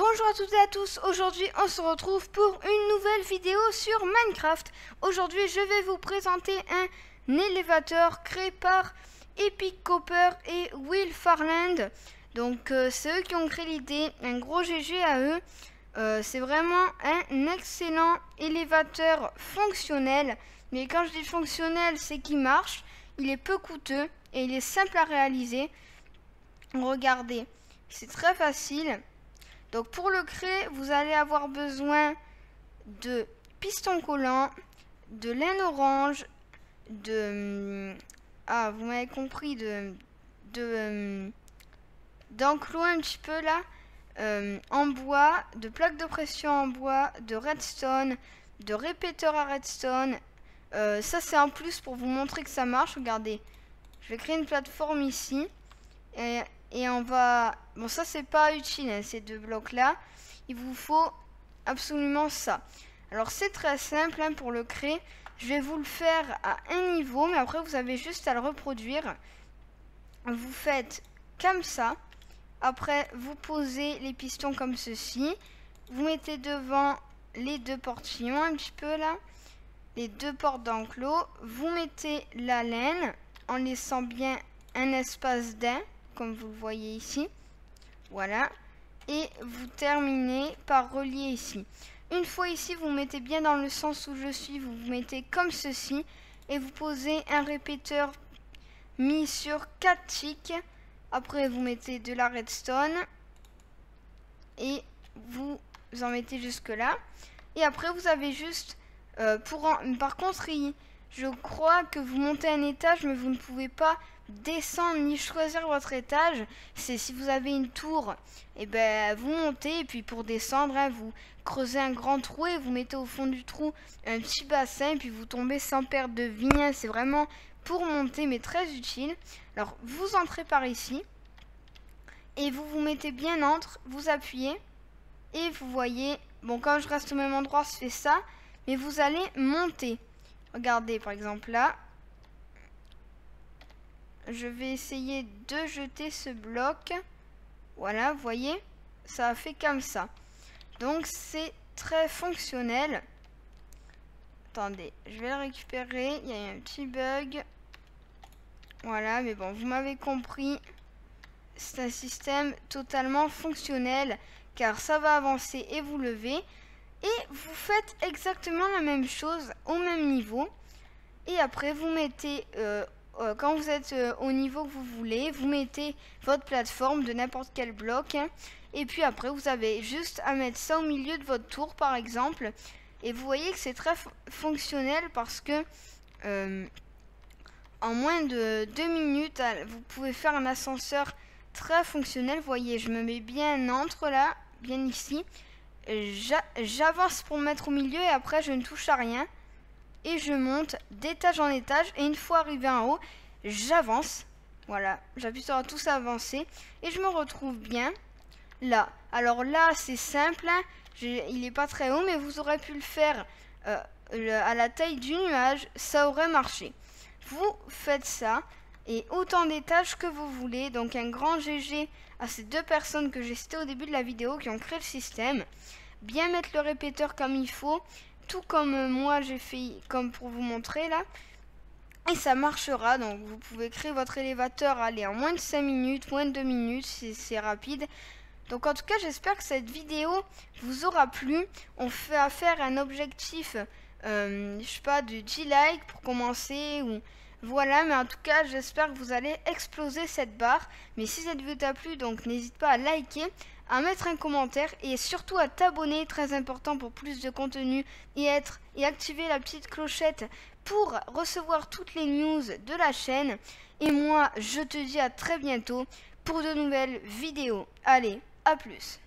Bonjour à toutes et à tous, aujourd'hui on se retrouve pour une nouvelle vidéo sur Minecraft. Aujourd'hui je vais vous présenter un élévateur créé par Epic Copper et Will Farland. Donc c'est eux qui ont créé l'idée, un gros GG à eux. C'est vraiment un excellent élévateur fonctionnel. Mais quand je dis fonctionnel, c'est qu'il marche, il est peu coûteux et il est simple à réaliser. Regardez, c'est très facile. Donc pour le créer, vous allez avoir besoin de pistons collants, de laine orange, vous m'avez compris, d'enclos un petit peu là, en bois, de plaques de pression en bois, de redstone, de répéteurs à redstone. Ça c'est en plus pour vous montrer que ça marche. Regardez, je vais créer une plateforme ici. Et on va... Bon, ça, c'est pas utile, hein, ces deux blocs-là. Il vous faut absolument ça. Alors, c'est très simple hein, pour le créer. Je vais vous le faire à un niveau, mais après, vous avez juste à le reproduire. Vous faites comme ça. Après, vous posez les pistons comme ceci. Vous mettez devant les deux portillons, un petit peu là. Les deux portes d'enclos. Vous mettez la laine en laissant bien un espace d'un, comme vous le voyez ici. Voilà. Et vous terminez par relier ici. Une fois ici, vous mettez bien dans le sens où je suis, vous mettez comme ceci. Et vous posez un répéteur mis sur 4 ticks. Après, vous mettez de la redstone. Et vous en mettez jusque là. Et après, vous avez juste... Par contre, je crois que vous montez un étage, mais vous ne pouvez pas descendre ni choisir votre étage. C'est si vous avez une tour, et ben vous montez, et puis pour descendre, hein, vous creusez un grand trou et vous mettez au fond du trou un petit bassin, et puis vous tombez sans perte de vie. Hein. C'est vraiment pour monter, mais très utile. Alors, vous entrez par ici, et vous vous mettez bien entre, vous appuyez, et vous voyez, bon, quand je reste au même endroit, je fais ça, mais vous allez monter. Regardez, par exemple, là, je vais essayer de jeter ce bloc. Voilà, vous voyez, ça a fait comme ça. Donc, c'est très fonctionnel. Attendez, je vais le récupérer. Il y a eu un petit bug. Voilà, mais bon, vous m'avez compris. C'est un système totalement fonctionnel, car ça va avancer et vous lever. Et vous faites exactement la même chose au même niveau. Et après, vous mettez... quand vous êtes au niveau que vous voulez, vous mettez votre plateforme de n'importe quel bloc. Hein, et puis après, vous avez juste à mettre ça au milieu de votre tour, par exemple. Et vous voyez que c'est très fonctionnel parce que en moins de 2 minutes, vous pouvez faire un ascenseur très fonctionnel. Vous voyez, je me mets bien entre là, bien ici. J'avance pour me mettre au milieu et après, je ne touche à rien. Et je monte d'étage en étage. Et une fois arrivé en haut, j'avance. Voilà, j'appuie sur tous avancer. Et je me retrouve bien là. Alors là, c'est simple. Hein. Il n'est pas très haut, mais vous aurez pu le faire à la taille du nuage. Ça aurait marché. Vous faites ça. Et autant d'étages que vous voulez. Donc un grand GG à ces deux personnes que j'ai citées au début de la vidéo qui ont créé le système. Bien mettre le répéteur comme il faut. Tout comme moi j'ai fait, comme pour vous montrer là. Et ça marchera, donc vous pouvez créer votre élévateur en moins de 5 minutes, moins de 2 minutes, c'est rapide. Donc en tout cas j'espère que cette vidéo vous aura plu. On fait affaire à un objectif, je sais pas, de 10 likes pour commencer ou... Voilà, mais en tout cas, j'espère que vous allez exploser cette barre. Mais si cette vidéo t'a plu, donc n'hésite pas à liker, à mettre un commentaire et surtout à t'abonner, très important pour plus de contenu et activer la petite clochette pour recevoir toutes les news de la chaîne. Et moi, je te dis à très bientôt pour de nouvelles vidéos. Allez, à plus.